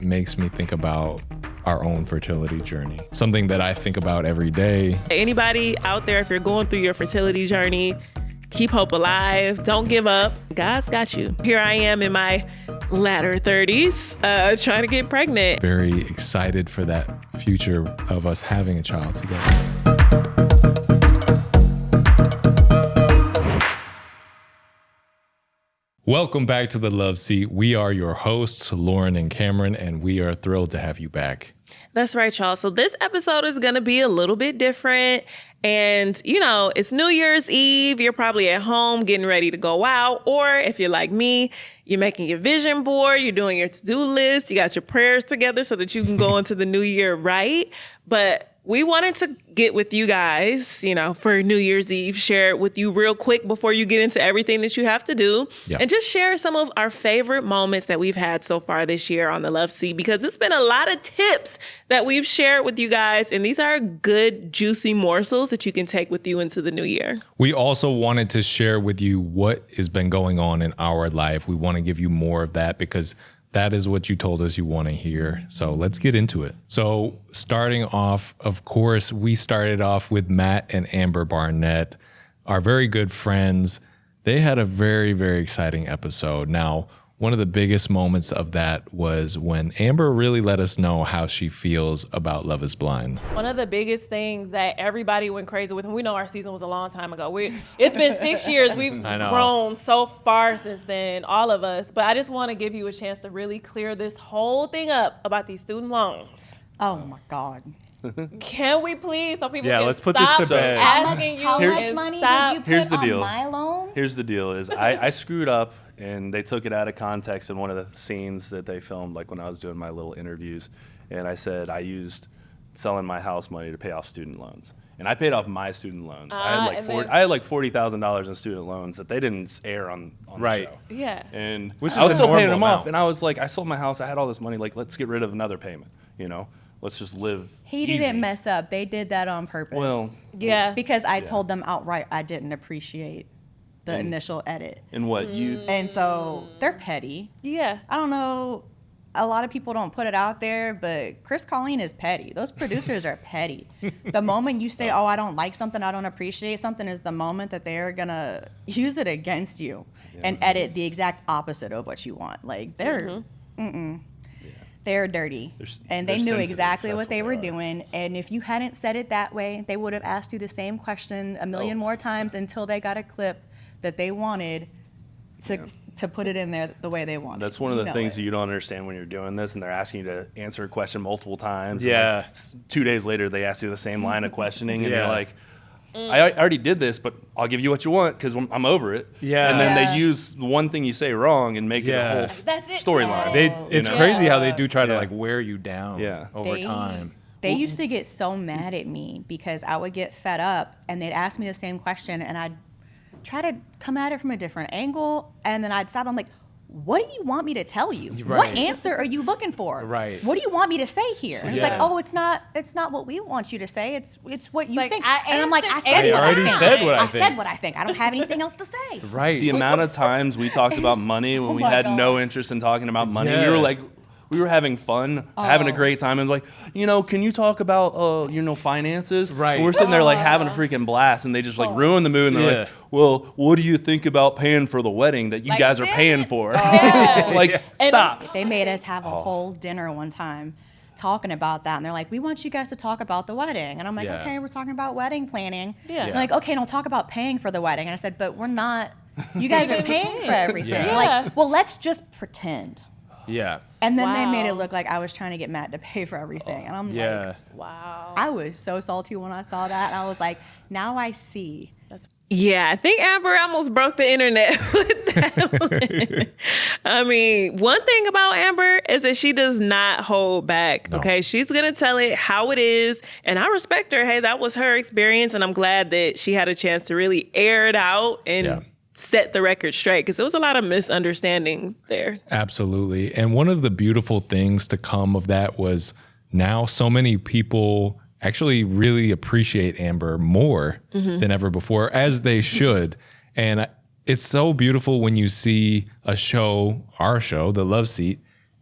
makes me think about our own fertility journey. Something that I think about every day. Anybody out there, if you're going through your fertility journey, keep hope alive. Don't give up. God's got you. Here I am in my latter 30s, trying to get pregnant. Very excited for that future of us having a child together. Welcome back to The Love Seat. We are your hosts, Lauren and Cameron, and we are thrilled to have you back. That's right, y'all. So this episode is going to be a little bit different. And, you know, it's New Year's Eve. You're probably at home getting ready to go out. Or if you're like me, you're making your vision board, you're doing your to-do list, you got your prayers together so that you can go into the new year right. But we wanted to get with you guys, you know, for New Year's Eve, share it with you real quick before you get into everything that you have to do. Yep. And just share some of our favorite moments that we've had so far this year on The Love Seat, because it's been a lot of tips that we've shared with you guys. And these are good, juicy morsels that you can take with you into the new year. We also wanted to share with you what has been going on in our life. We want to give you more of that because that is what you told us you want to hear. So let's get into it. So starting off, of course, we started off with Matt and Amber Barnett, our very good friends. They had a very, very exciting episode. Now, one of the biggest moments of that was when Amber really let us know how she feels about Love is Blind. One of the biggest things that everybody went crazy with, and we know our season was a long time ago. It's been 6 years. We've grown so far since then, all of us. But I just want to give you a chance to really clear this whole thing up about these student loans. Oh my God. Can we please, so people let's put this to bed. Asking you how much money did you put on my loans? Here's the deal is I screwed up and they took it out of context in one of the scenes that they filmed, like when I was doing my little interviews. And I said I used selling my house money to pay off student loans. And I paid off my student loans. I had like $40,000 in student loans that they didn't air on the show. Yeah. And I was still paying them off. And I was like, I sold my house. I had all this money. Like, let's get rid of another payment, you know? Let's just live He didn't mess up. They did that on purpose. Well, yeah. Because I told them outright I didn't appreciate the initial edit. And what you... And so they're petty. Yeah. I don't know. A lot of people don't put it out there, but Chris Colleen is petty. Those producers are petty. The moment you say, oh, I don't like something, I don't appreciate something, is the moment that they're going to use it against you and edit the exact opposite of what you want. Like, they're... They're dirty, and they knew exactly what they were doing. And if you hadn't said it that way, they would have asked you the same question a million more times until they got a clip that they wanted to put it in there the way they wanted. That's one of the things that you don't understand when you're doing this, and they're asking you to answer a question multiple times. Yeah. And like 2 days later, they ask you the same line of questioning, and you're like, I already did this, but I'll give you what you want because I'm over it. Yeah. And then they use one thing you say wrong and make it a whole storyline. It's crazy how they do try to like wear you down over time. They used to get so mad at me because I would get fed up and they'd ask me the same question and I'd try to come at it from a different angle, and then I'd stop. I'm like, what do you want me to tell you? Right. What answer are you looking for? Right. What do you want me to say here? And it's like, oh, it's not what we want you to say. It's what you think. And I'm like, I said what I think. I said what I think. I don't have anything else to say. Right. The amount of times we talked about money when we had no interest in talking about money, we were like, we were having fun, having a great time, and like, you know, can you talk about, finances? Right. And we're sitting there like having a freaking blast, and they just like ruin the mood, and they're like, well, what do you think about paying for the wedding that you guys are paying for? Like, stop. They made us have a whole dinner one time talking about that, and they're like, we want you guys to talk about the wedding. And I'm like, okay, we're talking about wedding planning. They're like, okay, no, talk about paying for the wedding. And I said, but we're not, you guys are paying for everything. Like, well, let's just pretend. Yeah. And then they made it look like I was trying to get Matt to pay for everything. And I'm like, wow. I was so salty when I saw that. And I was like, now I see. Yeah, I think Amber almost broke the internet with that one. I mean, one thing about Amber is that she does not hold back, okay? She's going to tell it how it is, and I respect her. Hey, that was her experience, and I'm glad that she had a chance to really air it out and set the record straight, because there was a lot of misunderstanding there. Absolutely. And one of the beautiful things to come of that was now so many people actually really appreciate Amber more than ever before, as they should. And it's so beautiful when you see a show, our show, The Love Seat,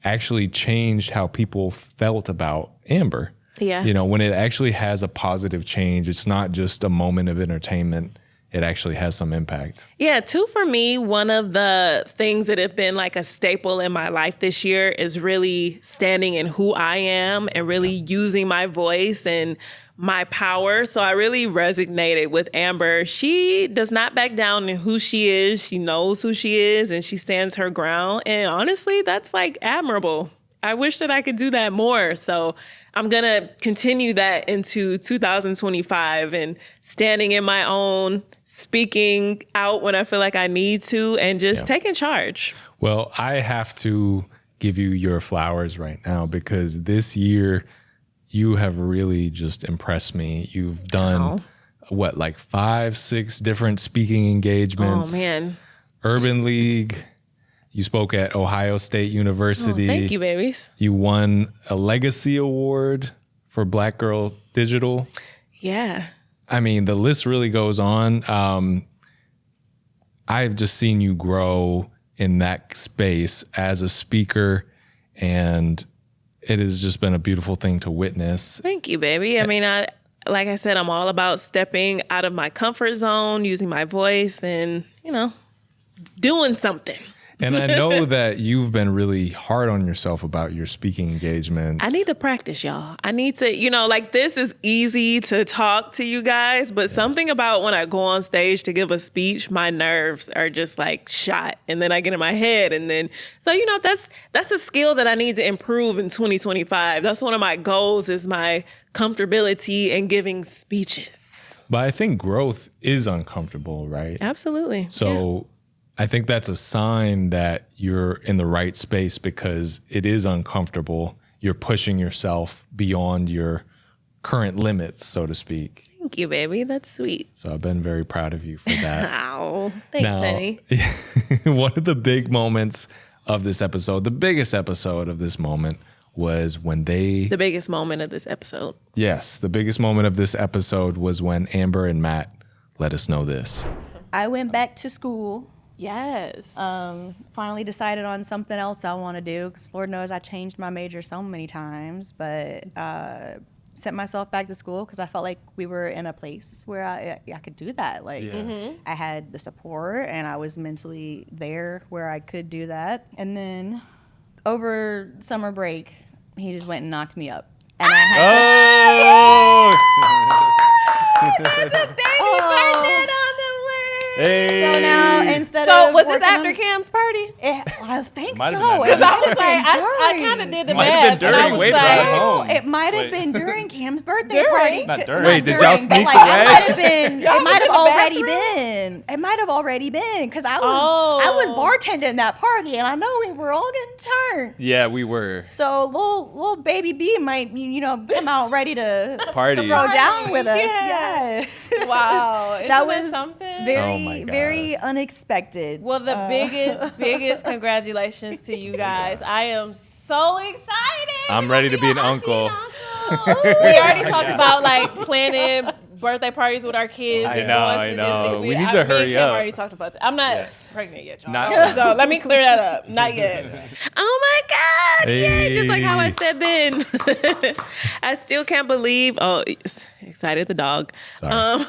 actually changed how people felt about Amber. Yeah. You know, when it actually has a positive change, it's not just a moment of entertainment. It actually has some impact. Yeah, too, for me, one of the things that have been like a staple in my life this year is really standing in who I am and really using my voice and my power. So I really resonated with Amber. She does not back down in who she is. She knows who she is and she stands her ground. And honestly, that's like admirable. I wish that I could do that more. So I'm going to continue that into 2025 and standing in my own, speaking out when I feel like I need to, and just taking charge. Well, I have to give you your flowers right now because this year you have really just impressed me. You've done like 5-6 different speaking engagements. Oh, man. Urban League. You spoke at Ohio State University. Oh, thank you, babies. You won a Legacy Award for Black Girl Digital. Yeah. I mean, the list really goes on. I've just seen you grow in that space as a speaker, and it has just been a beautiful thing to witness. Thank you, baby. I mean, like I said, I'm all about stepping out of my comfort zone, using my voice, and, you know, doing something. And I know that you've been really hard on yourself about your speaking engagements. I need to practice, y'all. I need to, you know, like, this is easy to talk to you guys, but something about when I go on stage to give a speech, my nerves are just like shot. And then I get in my head. And then, so, you know, that's a skill that I need to improve in 2025. That's one of my goals, is my comfortability in giving speeches. But I think growth is uncomfortable, right? Absolutely. So I think that's a sign that you're in the right space because it is uncomfortable. You're pushing yourself beyond your current limits, so to speak. Thank you, baby. That's sweet. So I've been very proud of you for that. Ow. Thanks, honey. One of the big moments of this episode, the biggest episode of this moment, was when the biggest moment of this episode. Yes, the biggest moment of this episode was when Amber and Matt let us know this. I went back to school. Yes. Finally decided on something else I want to do, because Lord knows I changed my major so many times, but sent myself back to school because I felt like we were in a place where I could do that. Like, I had the support and I was mentally there where I could do that. And then over summer break, he just went and knocked me up. And I had to... There's a baby Barnett on the way. Hey. So now, instead So of was this working after on- Cam's party? I think Might have so. been It during. might I have was been like, I during. kind of did the Might have math. been and I during. was Wait, like, drive home. It might have Wait. been during Cam's birthday During? party. Not during. Not Wait, did y'all during, sneak but, like, away? It might have been. Y'all It might was have in the already bathroom? been. It might have already been because I was bartending that party, and I know we were all getting turned. Yeah, we were. So little baby B might come out ready to Party. to throw down with us. Yeah. Yeah. Wow. That Isn't that was something? Oh my very God. very unexpected. Well, the biggest congratulations to you guys. I am so excited. I'm ready to be an uncle. We already talked about like planning birthday parties with our kids. I and know, going I to know. Disney. We need Me to and hurry Kim up. already talked about that. I'm not Yes. pregnant yet, y'all. Not- So let me clear that up. Not yet. Oh my God. Hey. Yeah, just like how I said then. I still can't believe. Oh, excited the dog. Sorry.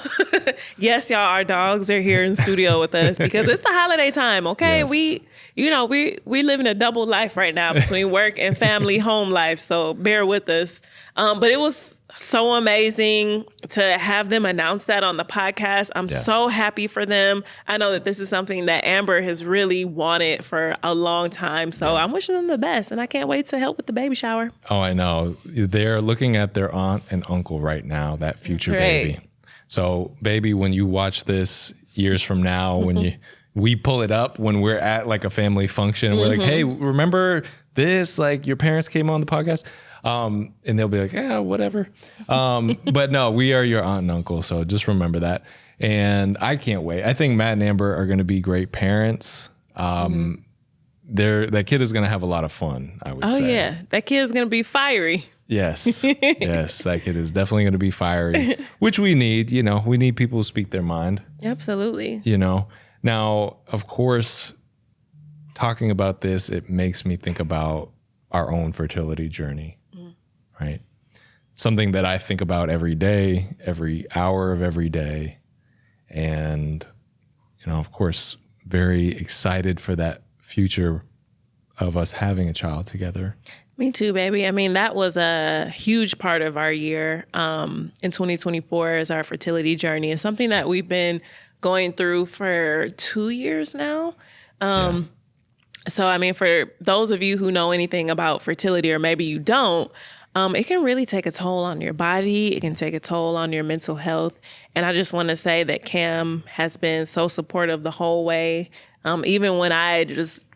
Yes, y'all, our dogs are here in studio with us because it's the holiday time, okay? Yes. We living a double life right now between work and family home life, so bear with us. But it was so amazing to have them announce that on the podcast. I'm so happy for them. I know that this is something that Amber has really wanted for a long time, so I'm wishing them the best, and I can't wait to help with the baby shower. Oh, I know. They're looking at their aunt and uncle right now, that future That's right. baby. So, baby, when you watch this years from now, when we pull it up when we're at like a family function, and we're like, hey, remember this? Like, your parents came on the podcast? And they'll be like, yeah, whatever. But no, we are your aunt and uncle. So just remember that. And I can't wait. I think Matt and Amber are going to be great parents. That kid is going to have a lot of fun, I would say. Oh, yeah. That kid's going to be fiery. Yes. Yes. That kid is definitely going to be fiery, which we need. We need people who speak their mind. Absolutely. Now, of course, talking about this, it makes me think about our own fertility journey, right? Something that I think about every day, every hour of every day. And, of course, very excited for that future of us having a child together. Me too, baby. I mean, that was a huge part of our year in 2024 is our fertility journey. It's something that we've been going through for 2 years now. So, I mean, for those of you who know anything about fertility, or maybe you don't, it can really take a toll on your body. It can take a toll on your mental health. And I just want to say that Cam has been so supportive the whole way. Even when I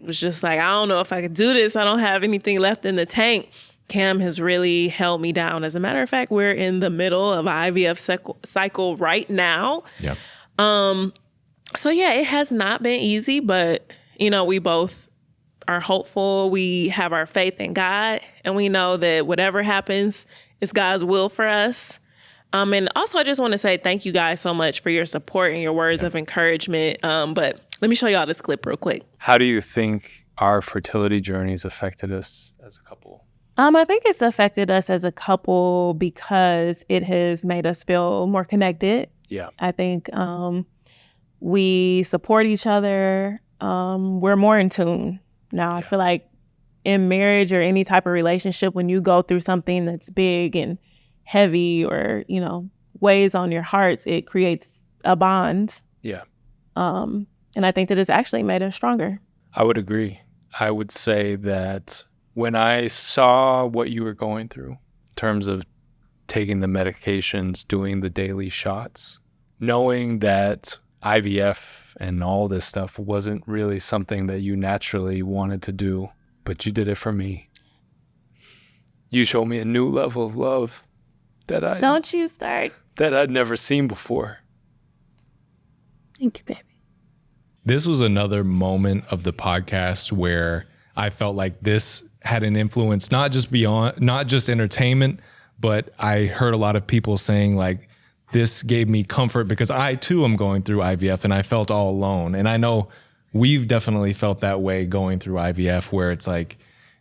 was just like, I don't know if I could do this. I don't have anything left in the tank. Cam has really held me down. As a matter of fact, we're in the middle of an IVF cycle right now. Yep. So yeah, it has not been easy, but we both are hopeful. We have our faith in God, and we know that whatever happens is God's will for us. And also, I just want to say thank you guys so much for your support and your words of encouragement. But let me show y'all this clip real quick. How do you think our fertility journeys affected us as a couple? I think it's affected us as a couple because it has made us feel more connected. Yeah. I think we support each other. We're more in tune now. I feel like in marriage or any type of relationship, when you go through something that's big and heavy or, weighs on your hearts, it creates a bond. Yeah. And I think that it's actually made us stronger. I would agree. I would say that when I saw what you were going through in terms of taking the medications, doing the daily shots, knowing that IVF and all this stuff wasn't really something that you naturally wanted to do, but you did it for me. You showed me a new level of love that Don't you start. that I'd never seen before. Thank you, baby. This was another moment of the podcast where I felt like this had an influence, not just entertainment, but I heard a lot of people saying like, this gave me comfort because I too am going through IVF and I felt all alone. And I know we've definitely felt that way going through IVF, where it's like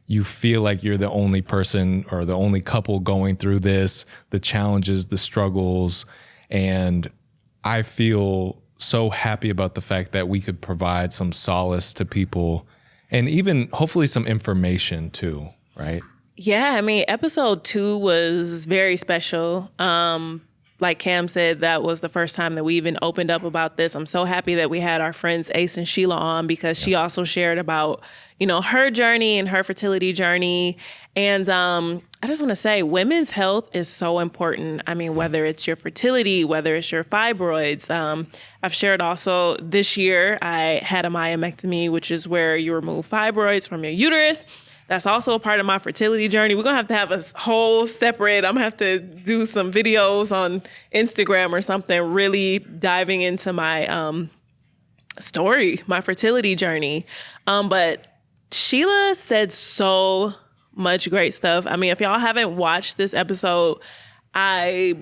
you feel like you're the only person or the only couple going through this, the challenges, the struggles. And I feel so happy about the fact that we could provide some solace to people and even hopefully some information too, right? Yeah, I mean, episode 2 was very special. Like Cam said, that was the first time that we even opened up about this. I'm so happy that we had our friends Ace and Shelah on because she also shared about, her journey and her fertility journey. And I just want to say women's health is so important. I mean, whether it's your fertility, whether it's your fibroids. I've shared also this year, I had a myomectomy, which is where you remove fibroids from your uterus. That's also a part of my fertility journey. We're going to have a whole separate, I'm going to have to do some videos on Instagram or something, really diving into my story, my fertility journey. But Shelah said so much great stuff. I mean, if y'all haven't watched this episode, I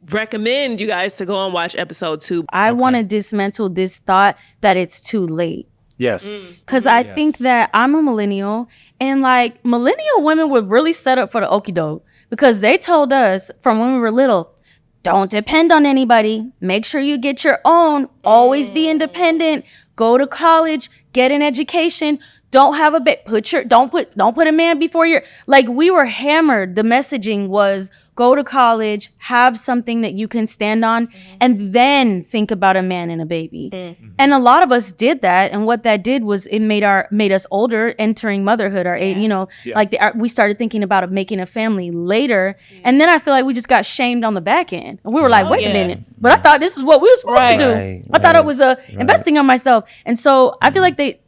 recommend you guys to go and watch episode 2. I want to dismantle this thought that it's too late. Yes. Because I think that I'm a millennial, and like millennial women were really set up for the okie doke because they told us from when we were little, don't depend on anybody. Make sure you get your own. Always be independent. Go to college. Get an education. Don't have a don't put a man before your, like we were hammered. The messaging was go to college, have something that you can stand on, and then think about a man and a baby. And a lot of us did that, and what that did was it made us older, entering motherhood. We started thinking about making a family later, and then I feel like we just got shamed on the back end. And we were like, wait a minute, but I thought this is what we were supposed to do. I thought it was investing on myself, and so I feel like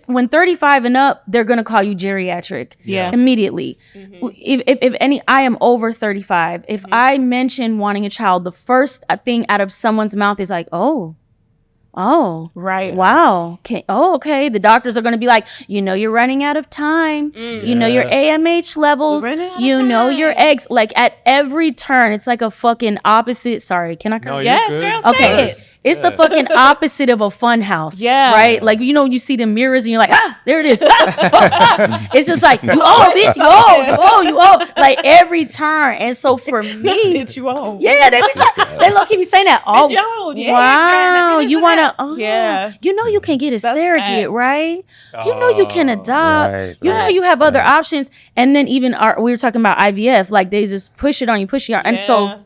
when 35 and up, they're gonna call you geriatric immediately. If any, I am over 35. If I mention wanting a child, the first thing out of someone's mouth is like, oh, right, wow, okay. The doctors are gonna be like, you're running out of time. Your AMH levels. Your eggs. Like at every turn, it's like a fucking opposite. Sorry, can I? No, yes, you're good. Girl, okay, It's the fucking opposite of a fun house. Yeah. Right? Like, you know, you see the mirrors and you're like, there it is. It's just like, you owe, bitch, you owe. Like every turn. And so for me, Bitch, you owe. yeah, they low-key be saying that. Oh, Bitch, you owe. Yeah, wow. You want to, Yeah. you know you can get a That's surrogate, facts. right? You know you can adopt. Right, You know you have other options. And then even we were talking about IVF, like they just push it on you. And so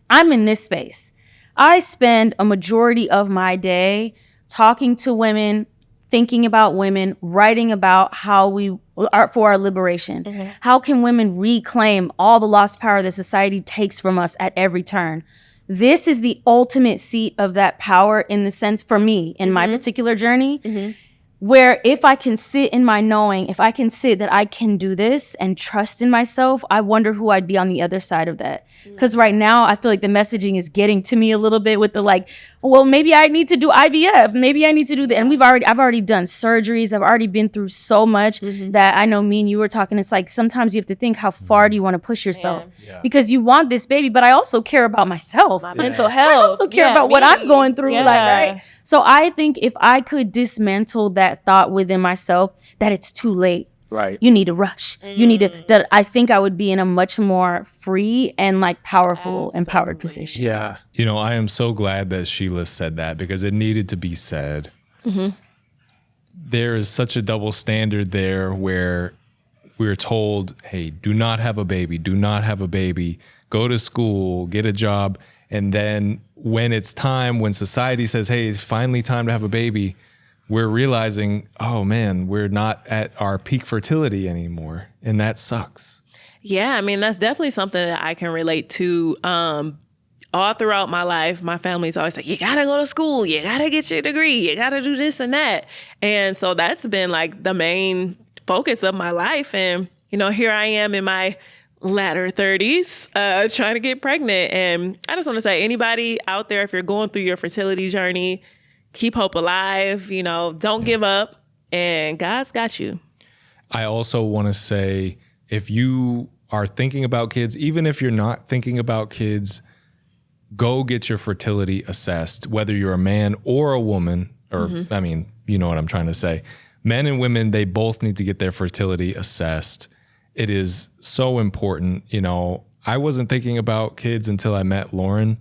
I'm in this space. I spend a majority of my day talking to women, thinking about women, writing about how we are for our liberation. How can women reclaim all the lost power that society takes from us at every turn? This is the ultimate seat of that power in the sense, for me, in my particular journey, where if I can sit in my knowing, if I can sit that I can do this and trust in myself, I wonder who I'd be on the other side of that. Because right now, I feel like the messaging is getting to me a little bit with the like, well, maybe I need to do IVF. Maybe I need to do that. And I've already done surgeries. I've already been through so much that I know me and you were talking. It's like sometimes you have to think, how far do you want to push yourself? Because you want this baby, but I also care about myself. My mental I health. also care about what I'm going through. Yeah. Like, right? So I think if I could dismantle that thought within myself that it's too late. Right. You need to rush. You need to, that I think I would be in a much more free and like powerful, empowered position. Yeah. You know, I am so glad that Shelah said that because it needed to be said. There is such a double standard there where we're told, hey, do not have a baby, go to school, get a job. And then when it's time, when society says, hey, it's finally time to have a baby, we're realizing, oh man, we're not at our peak fertility anymore. And that sucks. Yeah, I mean, that's definitely something that I can relate to. All throughout my life, my family's always like, you gotta go to school, you gotta get your degree, you gotta do this and that. And so that's been like the main focus of my life. And, you know, here I am in my latter 30s, trying to get pregnant. And I just want to say, anybody out there, if you're going through your fertility journey, keep hope alive, you know, don't give up, and God's got you. I also want to say, if you are thinking about kids, even if you're not thinking about kids, go get your fertility assessed, whether you're a man or a woman, or I mean, you know what I'm trying to say. Men and women, they both need to get their fertility assessed. It is so important. You know, I wasn't thinking about kids until I met Lauren,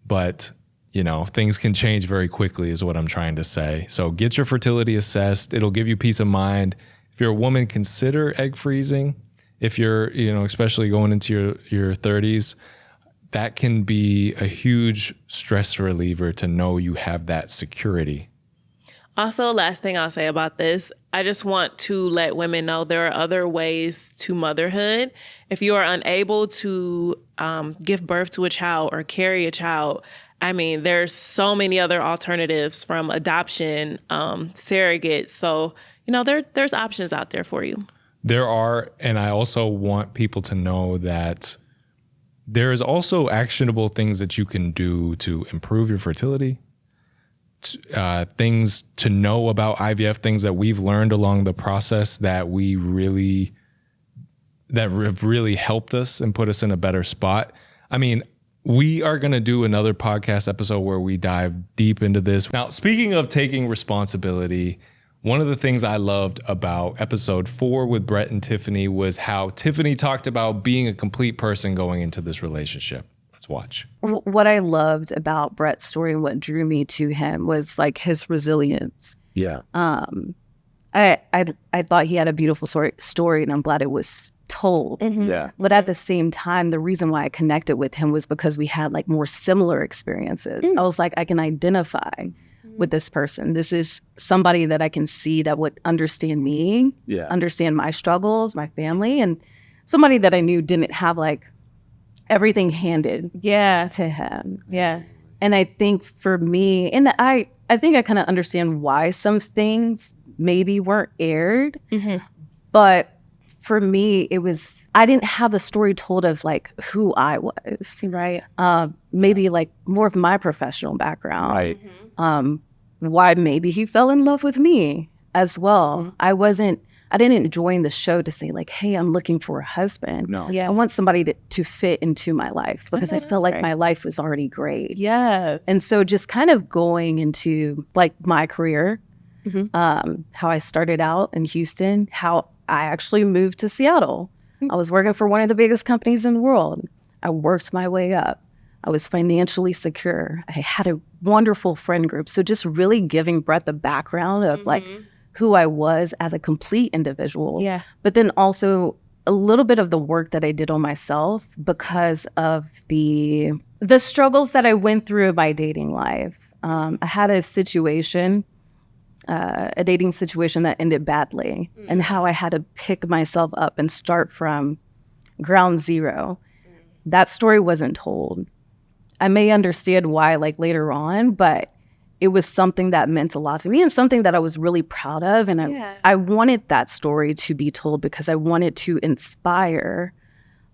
but you know, things can change very quickly is what I'm trying to say. So get your fertility assessed. It'll give you peace of mind. If you're a woman, consider egg freezing. If you're, you know, especially going into your 30s, that can be a huge stress reliever to know you have that security. Also, last thing I'll say about this, I just want to let women know there are other ways to motherhood. If you are unable to give birth to a child or carry a child, I mean, there's so many other alternatives from adoption, surrogates. So, you know, there's options out there for you. There are, and I also want people to know that there is also actionable things that you can do to improve your fertility, things to know about IVF, things that we've learned along the process that have really helped us and put us in a better spot. I mean, we are going to do another podcast episode where we dive deep into this. Now, speaking of taking responsibility, one of the things I loved about episode 4 with Brett and Tiffany was how Tiffany talked about being a complete person going into this relationship. Let's watch. What I loved about Brett's story and what drew me to him was like his resilience. Yeah. I thought he had a beautiful story, and I'm glad it was told. Yeah. But at the same time, the reason why I connected with him was because we had like more similar experiences. I was like, I can identify with this person. This is somebody that I can see that would understand me, understand my struggles, my family, and somebody that I knew didn't have like everything handed to him. Yeah. And I think for me, and I think I kind of understand why some things maybe weren't aired, but for me, it was, I didn't have the story told of like who I was, right? Maybe like more of my professional background. Right. Why maybe he fell in love with me as well. I wasn't I didn't join the show to say like, hey, I'm looking for a husband. No. Yeah. I want somebody to fit into my life because Okay, I felt that's like great. my life was already great. Yeah. And so just kind of going into like my career, how I started out in Houston, how I actually moved to Seattle. I was working for one of the biggest companies in the world. I worked my way up. I was financially secure. I had a wonderful friend group. So just really giving Brett the background of like who I was as a complete individual. Yeah. But then also a little bit of the work that I did on myself because of the struggles that I went through in my dating life. I had a situation, a dating situation that ended badly, and how I had to pick myself up and start from ground zero. That story wasn't told. I may understand why like later on, but it was something that meant a lot to me and something that I was really proud of. And I wanted that story to be told because I wanted to inspire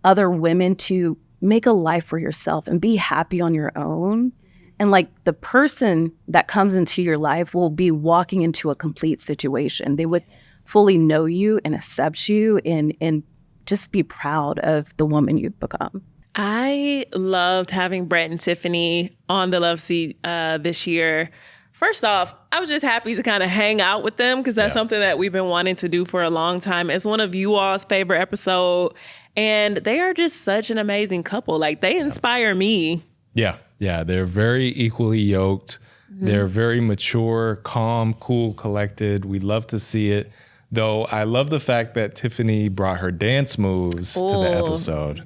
other women to make a life for yourself and be happy on your own. And like the person that comes into your life will be walking into a complete situation. They would fully know you and accept you and just be proud of the woman you've become. I loved having Brett and Tiffany on the Love Seat this year. First off, I was just happy to kind of hang out with them because that's something that we've been wanting to do for a long time. It's one of you all's favorite episode. And they are just such an amazing couple. Like they inspire me. Yeah. Yeah. They're very equally yoked. They're very mature, calm, cool, collected. We love to see it. Though I love the fact that Tiffany brought her dance moves to the episode.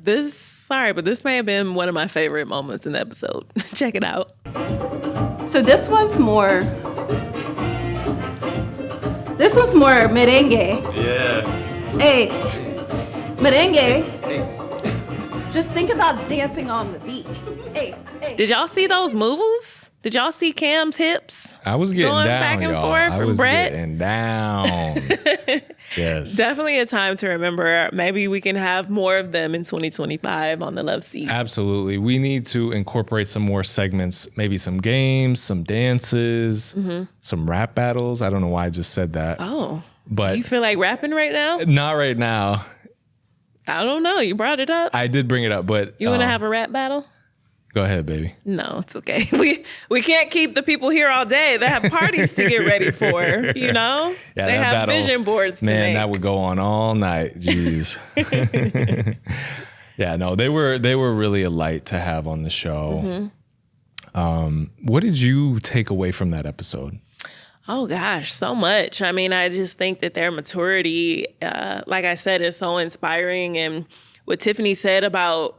But this may have been one of my favorite moments in the episode. Check it out. So this one's more merengue. Yeah. Hey, merengue. Just think about dancing on the beat. Hey. Did y'all see those moves? Did y'all see Cam's hips? I was getting Going down, back and y'all. forth I from was Brett? getting down. Yes. Definitely a time to remember. Maybe we can have more of them in 2025 on the Love Seat. Absolutely. We need to incorporate some more segments, maybe some games, some dances, some rap battles. I don't know why I just said that. Oh, But you feel like rapping right now? not right now. I don't know. You brought it up. I did bring it up, but You want to have a rap battle? go ahead, baby. No, it's okay. We can't keep the people here all day. They have parties to get ready for, you know? Yeah, they that have battle, vision boards to Man, make. that would go on all night. Jeez. Yeah, no, they were really a light to have on the show. What did you take away from that episode? Oh gosh, so much. I mean, I just think that their maturity, like I said, is so inspiring. And what Tiffany said about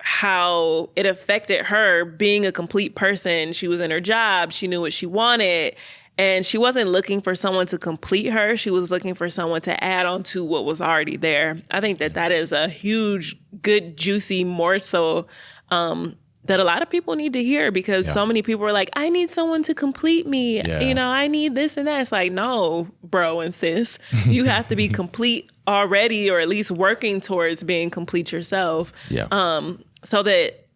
how it affected her being a complete person. She was in her job. She knew what she wanted. And she wasn't looking for someone to complete her. She was looking for someone to add on to what was already there. I think that that is a huge, good, juicy morsel that a lot of people need to hear because so many people are like, I need someone to complete me. Yeah. You know, I need this and that. It's like, no, bro and sis, you have to be complete already, or at least working towards being complete yourself. Yeah. So that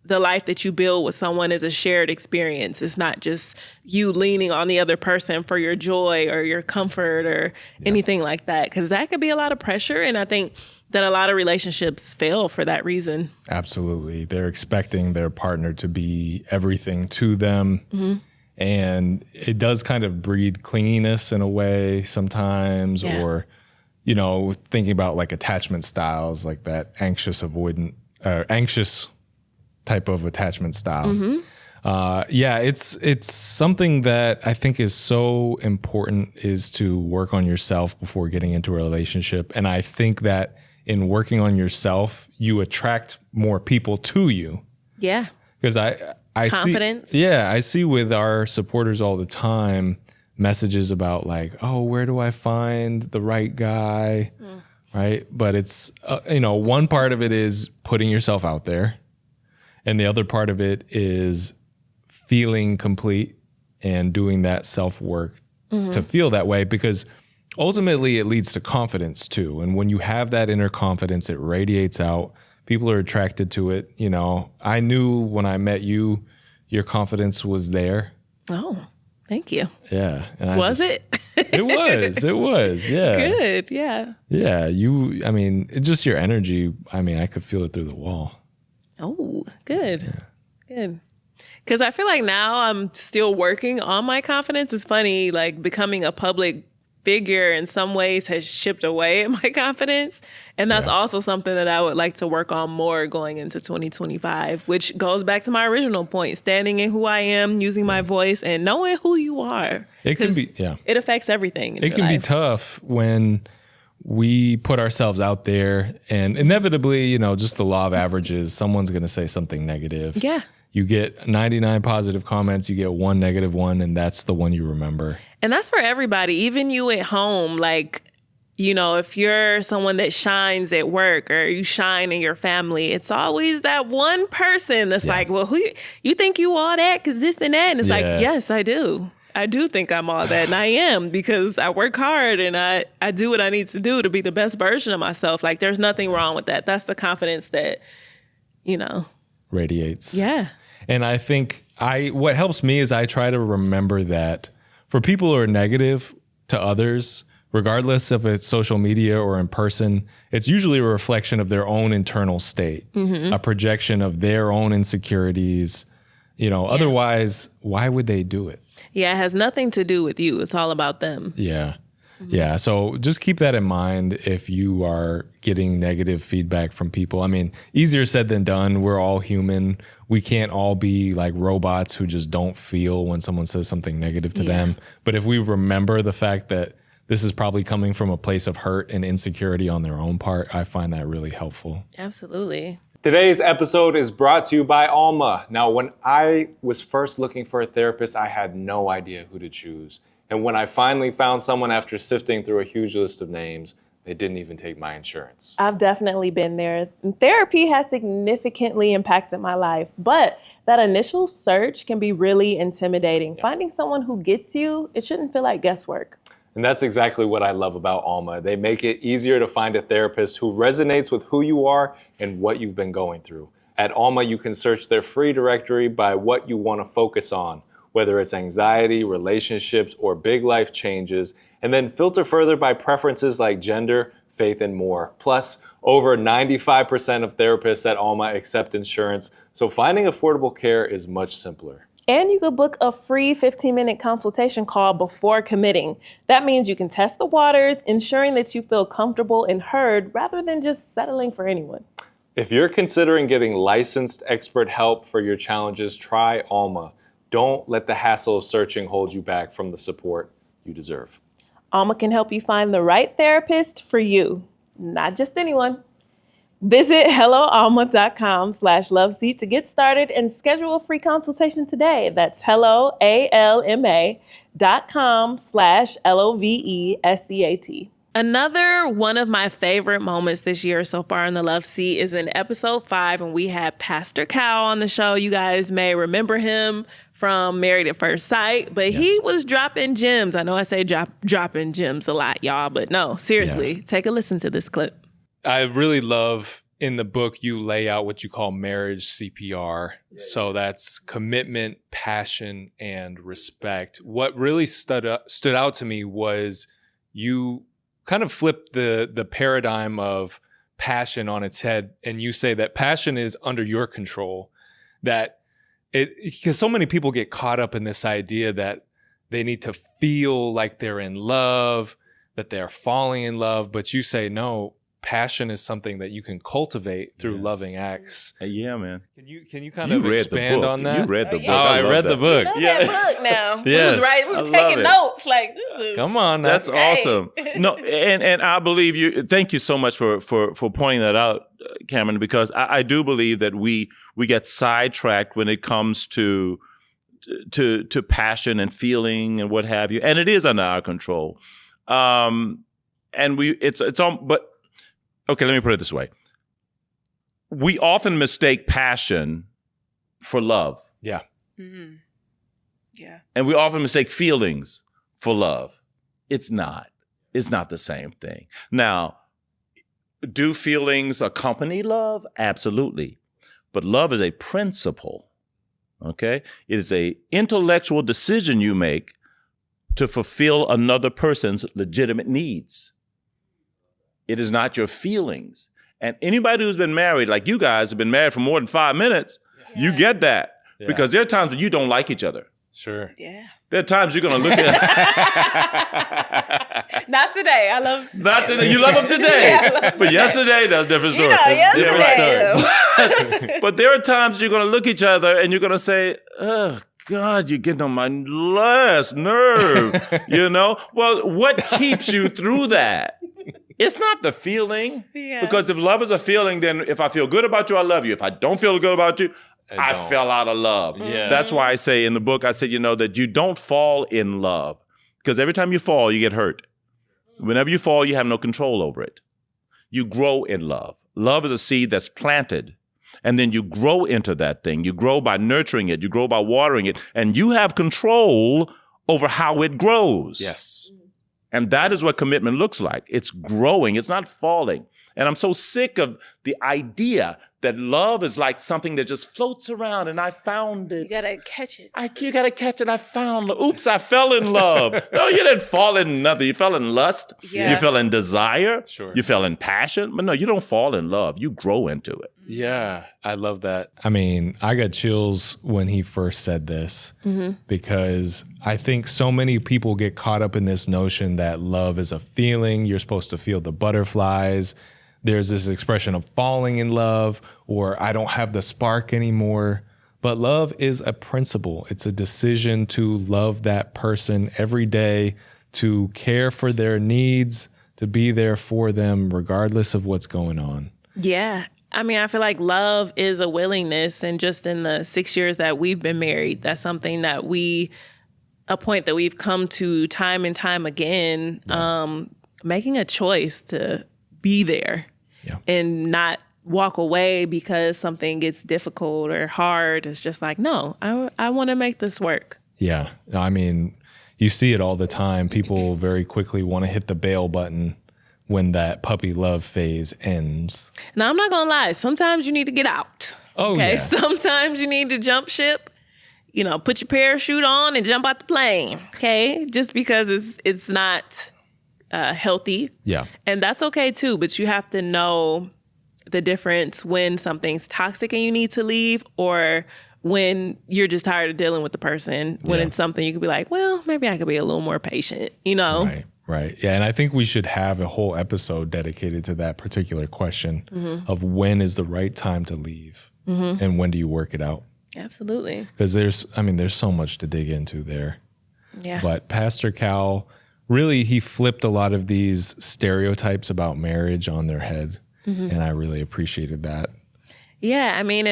the life that you build with someone is a shared experience. It's not just you leaning on the other person for your joy or your comfort or anything like that. Because that could be a lot of pressure. And I think that a lot of relationships fail for that reason. Absolutely. They're expecting their partner to be everything to them. And it does kind of breed clinginess in a way sometimes, or, you know, thinking about like attachment styles, like that anxious type of attachment style. It's something that I think is so important, is to work on yourself before getting into a relationship. And I think that in working on yourself, you attract more people to you. Yeah. Because I Confidence. I see with our supporters all the time messages about like, oh, where do I find the right guy? Right. But it's, one part of it is putting yourself out there. And the other part of it is feeling complete and doing that self-work to feel that way, because ultimately it leads to confidence too. And when you have that inner confidence, it radiates out. People are attracted to it. You know, I knew when I met you, your confidence was there. Oh, thank you. Yeah. And Was it? It was. Yeah. Good. Yeah. Yeah. I mean, just your energy. I mean, I could feel it through the wall. Oh, good. Yeah. Good. Because I feel like now I'm still working on my confidence. It's funny, like becoming a public figure in some ways has chipped away at my confidence. And that's also something that I would like to work on more going into 2025, which goes back to my original point, standing in who I am, using my voice, and knowing who you are. It can be, It affects everything in It your can be life. tough when we put ourselves out there, and inevitably, you know, just the law of averages, someone's going to say something negative. Yeah. You get 99 positive comments, you get one negative one, and that's the one you remember. And that's for everybody, even you at home. Like, you know, if you're someone that shines at work or you shine in your family, it's always that one person that's like, well, who you think you all that? Because this and that. And it's like, yes, I do. I do think I'm all that. And I am, because I work hard and I do what I need to do to be the best version of myself. Like, there's nothing wrong with that. That's the confidence that, you know, radiates. Yeah. And I think what helps me is I try to remember that for people who are negative to others, regardless if it's social media or in person, it's usually a reflection of their own internal state, a projection of their own insecurities. You know, otherwise, why would they do it? Yeah, it has nothing to do with you. It's all about them. Yeah. Yeah. So just keep that in mind if you are getting negative feedback from people. I mean, easier said than done. We're all human. We can't all be like robots who just don't feel when someone says something negative to them. But if we remember the fact that this is probably coming from a place of hurt and insecurity on their own part, I find that really helpful. Absolutely. Today's episode is brought to you by Alma. Now, when I was first looking for a therapist, I had no idea who to choose. And when I finally found someone after sifting through a huge list of names, they didn't even take my insurance. I've definitely been there. Therapy has significantly impacted my life, but that initial search can be really intimidating. Finding someone who gets you, it shouldn't feel like guesswork. And that's exactly what I love about Alma. They make it easier to find a therapist who resonates with who you are and what you've been going through. At Alma, you can search their free directory by what you want to focus on, whether it's anxiety, relationships, or big life changes, and then filter further by preferences like gender, faith, and more. Plus, over 95% of therapists at Alma accept insurance, so finding affordable care is much simpler. And you could book a free 15-minute consultation call before committing. That means you can test the waters, ensuring that you feel comfortable and heard rather than just settling for anyone. If you're considering getting licensed expert help for your challenges, try Alma. Don't let the hassle of searching hold you back from the support you deserve. Alma can help you find the right therapist for you, not just anyone. Visit helloalma.com/loveseat to get started and schedule a free consultation today. That's helloalma.com/LOVESEAT. Another one of my favorite moments this year so far in the Love Seat is in episode 5, and we had Pastor Cal on the show. You guys may remember him from Married at First Sight, but he was dropping gems. I know I say dropping gems a lot, y'all, but no, seriously, take a listen to this clip. I really love in the book, you lay out what you call marriage CPR. So that's commitment, passion, and respect. What really stood out to me was you kind of flipped the paradigm of passion on its head. And you say that passion is under your control, that because so many people get caught up in this idea that they need to feel like they're in love, that they're falling in love. But you say, no, passion is something that you can cultivate through loving acts. Yeah, man. Can you kind of expand on that? You read the book. Oh, I read the book. That book now. Yes. Who's right? We're taking notes. Like, this is. Come on. That's awesome. No, and I believe you. Thank you so much for pointing that out, Cameron, because I do believe that we get sidetracked when it comes to passion and feeling and what have you, and it is under our control. And it's on, but. Okay, let me put it this way. We often mistake passion for love. Yeah. Mm-hmm. Yeah. And we often mistake feelings for love. It's not. It's not the same thing. Now, do feelings accompany love? Absolutely. But love is a principle, okay? It is an intellectual decision you make to fulfill another person's legitimate needs. It is not your feelings. And anybody who's been married, like you guys have been married for more than 5 minutes, you get that. Yeah. Because there are times when you don't like each other. Sure. Yeah. There are times you're going to look at Not today. I love him. Not today. You love them today. Yeah, I love But yesterday, that's a different story. yesterday. But there are times you're going to look at each other and you're going to say, oh, God, you're getting on my last nerve, you know? Well, what keeps you through that? It's not the feeling. Yeah. Because if love is a feeling, then if I feel good about you, I love you. If I don't feel good about you, I fell out of love. Yeah. That's why I say in the book, I said, that you don't fall in love. Because every time you fall, you get hurt. Whenever you fall, you have no control over it. You grow in love. Love is a seed that's planted. And then you grow into that thing. You grow by nurturing it. You grow by watering it. And you have control over how it grows. Yes. And that is what commitment looks like. It's growing. It's not falling. And I'm so sick of the idea that love is like something that just floats around and I found it. You gotta catch it. You gotta catch it. I found love. Oops, I fell in love. No, you didn't fall in nothing. You fell in lust. Yes. You fell in desire. Sure. You fell in passion. But no, you don't fall in love. You grow into it. Yeah, I love that. I mean, I got chills when he first said this because I think so many people get caught up in this notion that love is a feeling. You're supposed to feel the butterflies. There's this expression of falling in love, or I don't have the spark anymore. But love is a principle. It's a decision to love that person every day, to care for their needs, to be there for them regardless of what's going on. Yeah. I mean, I feel like love is a willingness. And just in the 6 years that we've been married, that's something that a point that we've come to time and time again, making a choice to be there and not walk away because something gets difficult or hard. It's just like, no, I want to make this work. Yeah. I mean, you see it all the time. People very quickly want to hit the bail button when that puppy love phase ends. Now, I'm not going to lie. Sometimes you need to get out. Oh, okay. yeah. Sometimes you need to jump ship, put your parachute on and jump out the plane. Okay. Just because it's not healthy. Yeah. And that's okay too. But you have to know the difference when something's toxic and you need to leave, or when you're just tired of dealing with the person. When it's something you could be like, well, maybe I could be a little more patient, Right. Yeah. And I think we should have a whole episode dedicated to that particular question of when is the right time to leave and when do you work it out? Absolutely. Because there's so much to dig into there. Yeah. But Pastor Cal, really, he flipped a lot of these stereotypes about marriage on their head. And I really appreciated that. Yeah, I mean,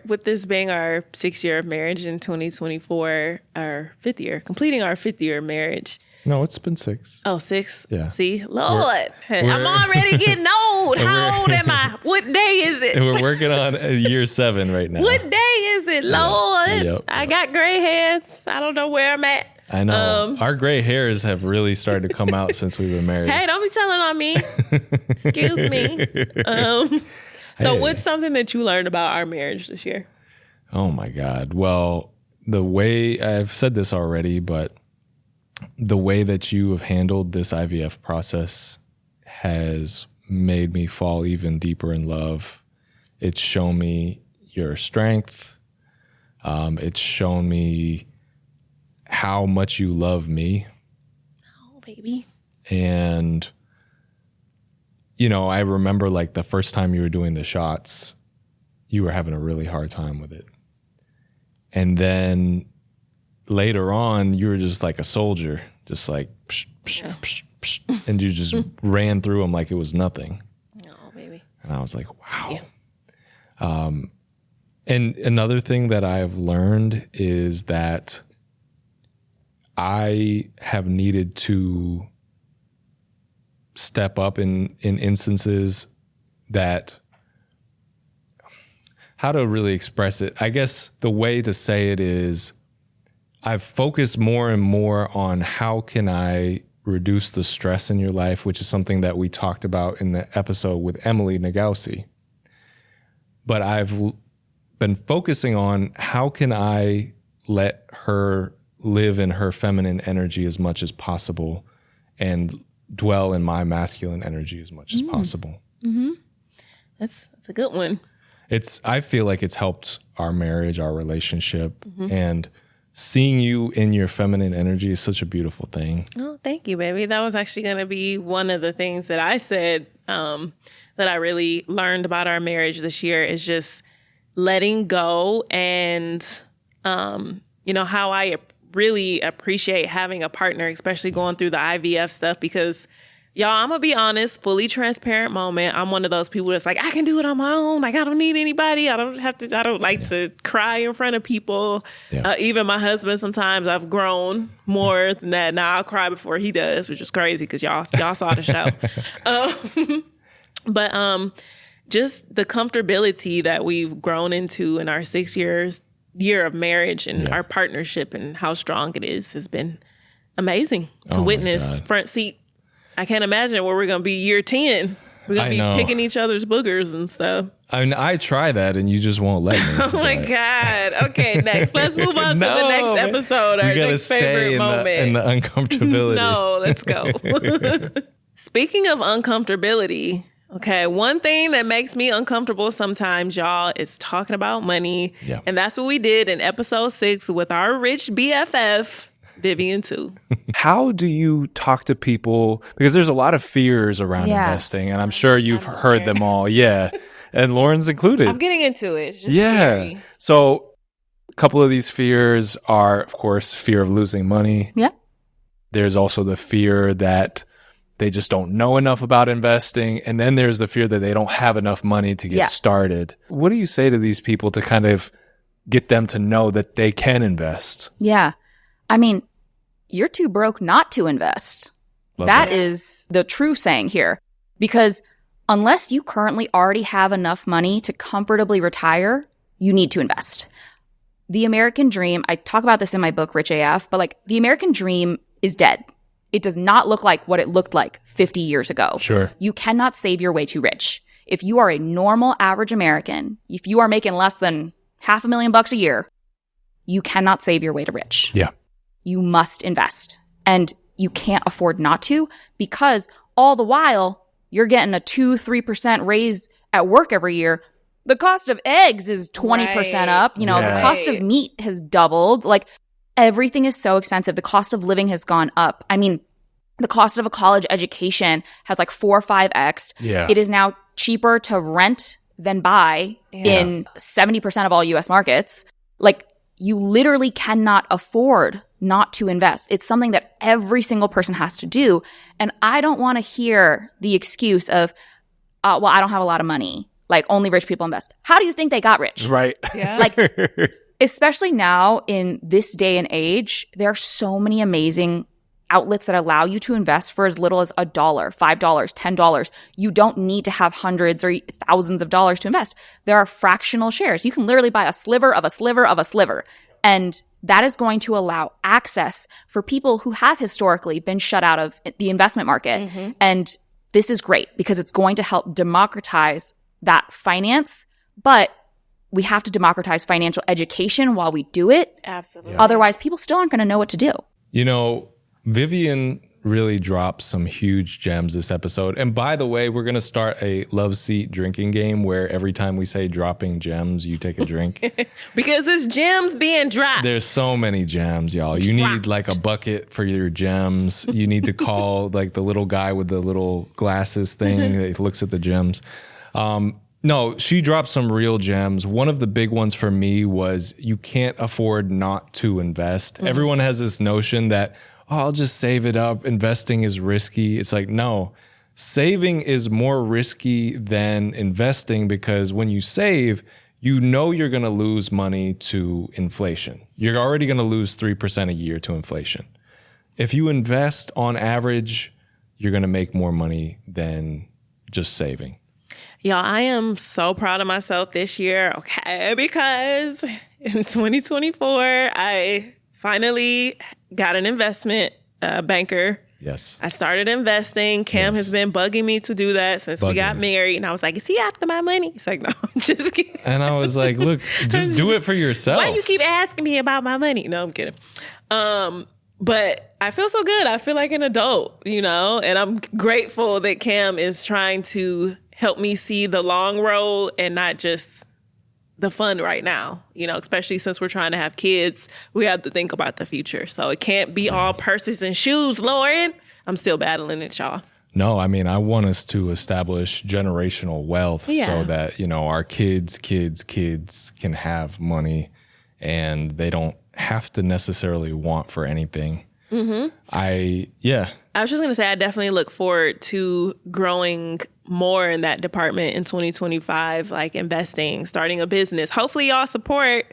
with this being our 6th year of marriage in 2024, our 5th year, completing our 5th year of marriage. No, it's been 6. Oh, 6? Yeah. See, Lord, I'm already getting old. How old am I? What day is it? And we're working on year 7 right now. What day is it, Lord? Yep. I got gray hairs. I don't know where I'm at. I know. Our gray hairs have really started to come out since we've been married. Hey, don't be telling on me. Excuse me. So what's something that you learned about our marriage this year? Oh my God. Well, the way I've said this already, but the way that you have handled this IVF process has made me fall even deeper in love. It's shown me your strength. It's shown me how much you love me. Oh, baby. And I remember like the first time you were doing the shots, you were having a really hard time with it. And then later on, you were just like a soldier, just like, psh, psh, psh, psh, and you just ran through them like it was nothing. Oh, baby. And I was like, wow. Yeah. And another thing that I've learned is that I have needed to step up in instances that, how to really express it? I guess the way to say it is I've focused more and more on how can I reduce the stress in your life, which is something that we talked about in the episode with Emily Nagausi. But I've been focusing on how can I let her live in her feminine energy as much as possible and dwell in my masculine energy as much as possible. That's a good one. I feel like it's helped our marriage, our relationship, and seeing you in your feminine energy is such a beautiful thing. Oh, thank you, baby. That was actually going to be one of the things that I said that I really learned about our marriage this year is just letting go and, how I really appreciate having a partner, especially going through the IVF stuff, because y'all, I'm going to be honest, fully transparent moment. I'm one of those people that's like, I can do it on my own. Like, I don't need anybody. I don't like to cry in front of people. Yeah. Even my husband, sometimes I've grown more than that. Now I'll cry before he does, which is crazy because y'all saw the show. But just the comfortability that we've grown into in our 6 year of marriage and our partnership and how strong it is has been amazing to witness front seat. I can't imagine where we're going to be year 10. We're going to be picking each other's boogers and stuff. I mean, I try that and you just won't let me. Oh my God. Okay, next. Let's move on to the next episode. Our next favorite moment. In the uncomfortability. No, let's go. Speaking of uncomfortability, okay, one thing that makes me uncomfortable sometimes, y'all, is talking about money. Yeah. And that's what we did in episode 6 with our rich BFF, Vivian too. How do you talk to people? Because there's a lot of fears around investing, and I'm sure you've heard them all. Yeah. And Lauren's included. I'm getting into it. It's just scary. So a couple of these fears are, of course, fear of losing money. Yeah. There's also the fear that they just don't know enough about investing. And then there's the fear that they don't have enough money to get started. What do you say to these people to kind of get them to know that they can invest? Yeah. I mean, you're too broke not to invest. That is the true saying here. Because unless you currently already have enough money to comfortably retire, you need to invest. The American dream, I talk about this in my book, Rich AF, but like the American dream is dead. It does not look like what it looked like 50 years ago. Sure. You cannot save your way to rich. If you are a normal average American, if you are making less than $500,000 a year, you cannot save your way to rich. Yeah. You must invest. And you can't afford not to, because all the while you're getting a 2-3% raise at work every year. The cost of eggs is 20% up. The cost of meat has doubled. Like, everything is so expensive. The cost of living has gone up. I mean, the cost of a college education has like 4 or 5x. Yeah. It is now cheaper to rent than buy in 70% of all US markets. Like, you literally cannot afford not to invest. It's something that every single person has to do. And I don't want to hear the excuse of, well, I don't have a lot of money. Like, only rich people invest. How do you think they got rich? Right. Yeah. Like, especially now in this day and age, there are so many amazing outlets that allow you to invest for as little as $1, $5, $10. You don't need to have hundreds or thousands of dollars to invest. There are fractional shares. You can literally buy a sliver of a sliver of a sliver. And that is going to allow access for people who have historically been shut out of the investment market. And this is great because it's going to help democratize that finance. But we have to democratize financial education while we do it. Absolutely. Otherwise, people still aren't going to know what to do. Vivian really dropped some huge gems this episode. And by the way, we're going to start a love seat drinking game where every time we say dropping gems, you take a drink. Because it's gems being dropped. There's so many gems, y'all. You need like a bucket for your gems. You need to call like the little guy with the little glasses thing that looks at the gems. No, she dropped some real gems. One of the big ones for me was you can't afford not to invest. Everyone has this notion that, I'll just save it up. Investing is risky. It's like, no, saving is more risky than investing because when you save, you know you're going to lose money to inflation. You're already going to lose 3% a year to inflation. If you invest on average, you're going to make more money than just saving. Y'all, I am so proud of myself this year, okay? Because in 2024, I finally got an investment banker Yes. I started investing. Cam has been bugging me to do that since we got married. And I was like, is he after my money? He's like, no, I'm just kidding. And I was like, look, just do it for yourself. Why you keep asking me about my money? No, I'm kidding. But I feel so good. I feel like an adult, you know, and I'm grateful that Cam is trying to help me see the long road and not just the fun right now, you know, especially since we're trying to have kids. We have to think about the future. So it can't be all purses and shoes, Lauren. I'm still battling it, y'all. No, I mean, I want us to establish generational wealth so that, you know, our kids can have money and they don't have to necessarily want for anything. I was just going to say, I definitely look forward to growing more in that department in 2025, like investing, starting a business. Hopefully y'all support,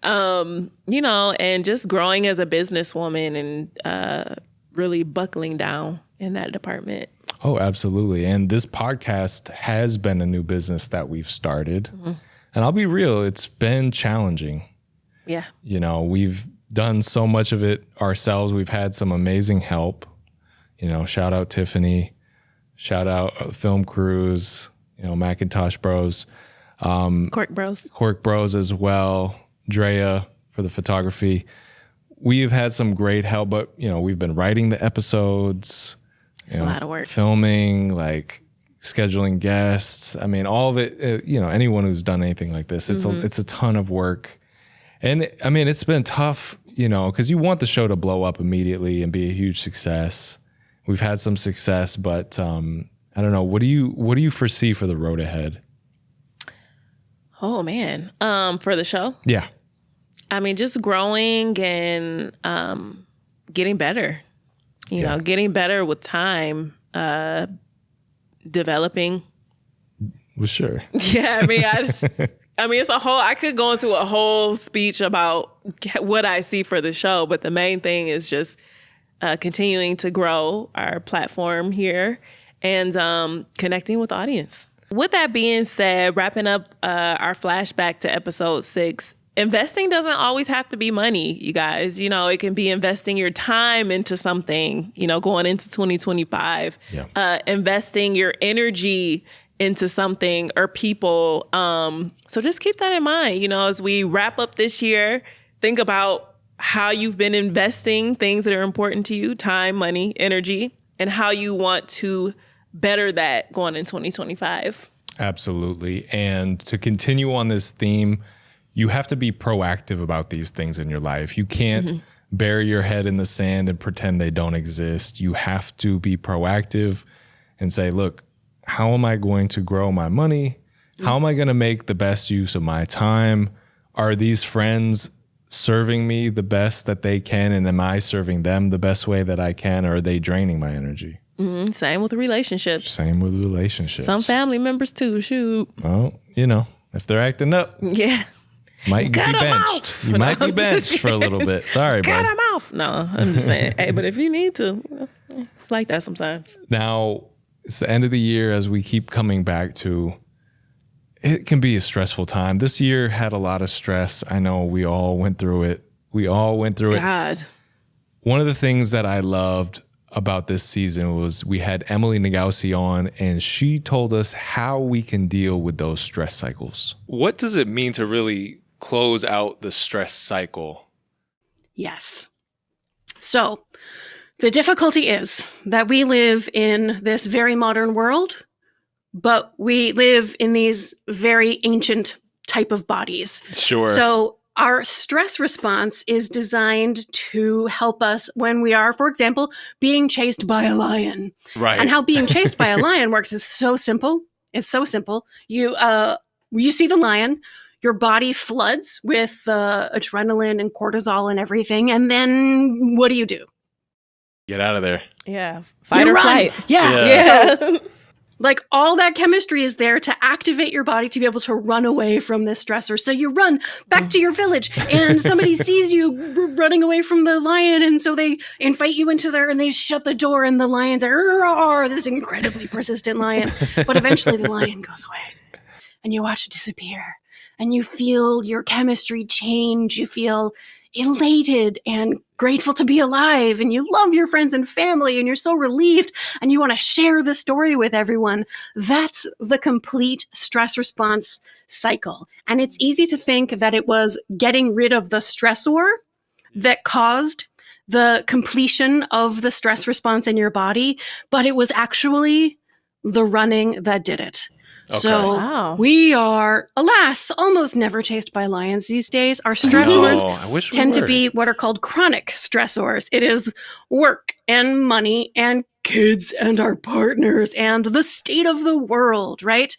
you know, and just growing as a businesswoman and really buckling down in that department. Oh, absolutely. And this podcast has been a new business that we've started. And I'll be real, it's been challenging. Yeah. You know, we've done so much of it ourselves. We've had some amazing help. You know, shout out Tiffany, shout out film crews, you know, Macintosh Bros. Cork Bros as well. Drea for the photography. We've had some great help, but, you know, we've been writing the episodes. It's a lot of work. Filming, like scheduling guests. I mean, all of it, you know, anyone who's done anything like this, it's a ton of work. And I mean, it's been tough, you know, because you want the show to blow up immediately and be a huge success. We've had some success, but I don't know. What do you foresee for the road ahead? Oh man, for the show? Yeah. I mean, just growing and getting better. You know, getting better with time, developing. Well, sure. Yeah, I mean, it's a whole, I could go into a whole speech about what I see for the show, but the main thing is just continuing to grow our platform here and connecting with the audience. With that being said, wrapping up our flashback to episode 6, investing doesn't always have to be money, you guys. You know, it can be investing your time into something, you know, going into 2025, investing your energy into something or people. So just keep that in mind, you know, as we wrap up this year, think about how you've been investing things that are important to you, time, money, energy, and how you want to better that going in 2025. Absolutely. And to continue on this theme, you have to be proactive about these things in your life. You can't bury your head in the sand and pretend they don't exist. You have to be proactive and say, look, how am I going to grow my money? How am I going to make the best use of my time? Are these friends serving me the best that they can? And am I serving them the best way that I can? Or are they draining my energy? Same with relationships. Some family members too, shoot. Well, you know, if they're acting up. Yeah. Might be benched. You might be benched for a little bit. Sorry, bud. Cut them off. No, I'm just saying. Hey, but if you need to, you know, it's like that sometimes. Now, it's the end of the year as we keep coming back to, it can be a stressful time. This year had a lot of stress. I know we all went through it. God. One of the things that I loved about this season was we had Emily Nagausi on, and she told us how we can deal with those stress cycles. What does it mean to really close out the stress cycle? Yes. So the difficulty is that we live in this very modern world, but we live in these very ancient type of bodies. Sure. So our stress response is designed to help us when we are, for example, being chased by a lion. Right. And how being chased by a lion works is so simple. It's so simple. You see the lion, your body floods with adrenaline and cortisol and everything. And then what do? Get out of there. Yeah. Fight or flight. Yeah. So, like all that chemistry is there to activate your body to be able to run away from this stressor. So you run back to your village and somebody sees you running away from the lion. And so they invite you into there and they shut the door and the lion's like, this incredibly persistent lion. But eventually the lion goes away. and you watch it disappear. And you feel your chemistry change. You feel elated and grateful to be alive. And you love your friends and family. And you're so relieved. And you want to share the story with everyone. That's the complete stress response cycle. And it's easy to think that it was getting rid of the stressor that caused the completion of the stress response in your body. But it was actually the running that did it. Okay. So we are, alas, almost never chased by lions these days. Our stressors I wish we tend to were. be what are called chronic stressors. It is work and money and kids and our partners and the state of the world, right?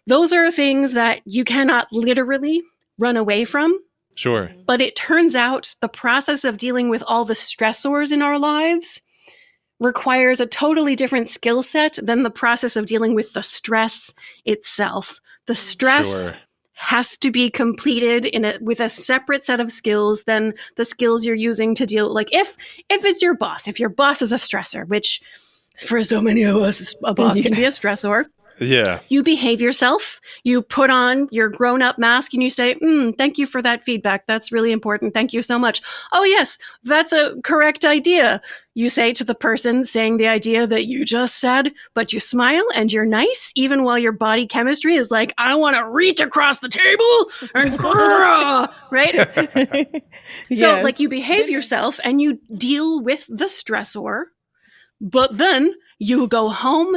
Those are things that you cannot literally run away from. Sure. But it turns out the process of dealing with all the stressors in our lives requires a totally different skill set than the process of dealing with the stress itself. The stress has to be completed with a separate set of skills than the skills you're using to deal. Like if it's your boss, if your boss is a stressor, which for so many of us, a boss can be a stressor. Yeah. You behave yourself. You put on your grown-up mask and you say, thank you for that feedback. That's really important. Thank you so much. Oh, yes, that's a correct idea. You say to the person saying the idea that you just said, but you smile and you're nice, even while your body chemistry is like, I want to reach across the table and right? So like you behave yourself and you deal with the stressor, but then you go home